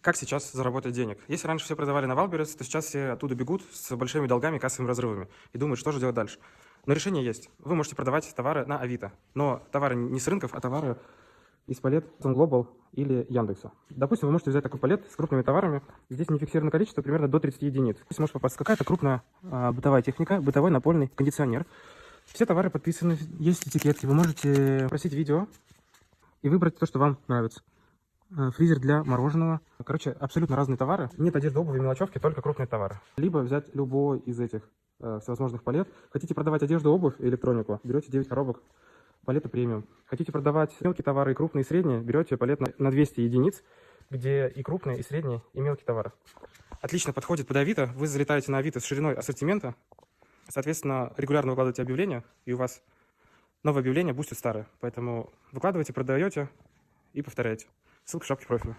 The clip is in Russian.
Как сейчас заработать денег? Если раньше все продавали на Валберес, то сейчас все оттуда бегут с большими долгами, кассовыми разрывами и думают, что же делать дальше. Но решение есть. Вы можете продавать товары на Авито, но товары не с рынков, а товары из палет Amazon Global или Яндекса. Допустим, вы можете взять такой палет с крупными товарами. Здесь не фиксировано количество, примерно до 30 единиц. Здесь может попасть какая-то крупная бытовая техника, бытовой напольный кондиционер. Все товары подписаны, есть этикетки. Вы можете просить видео и выбрать то, что вам нравится. Фризер для мороженого. Короче, абсолютно разные товары. Нет одежды, обуви, мелочевки, только крупные товары. Либо взять любой из этих всевозможных палет. Хотите продавать одежду, обувь и электронику, берете 9 коробок палета премиум. Хотите продавать мелкие товары, и крупные, и средние, берете палет на 200 единиц, где и крупные, и средние, и мелкие товары. Отлично подходит под Авито. Вы залетаете на Авито с шириной ассортимента. Соответственно, регулярно выкладываете объявления, и у вас новое объявление бустит старое. Поэтому выкладываете, продаете и повторяете. Ссылка в шапке профиля.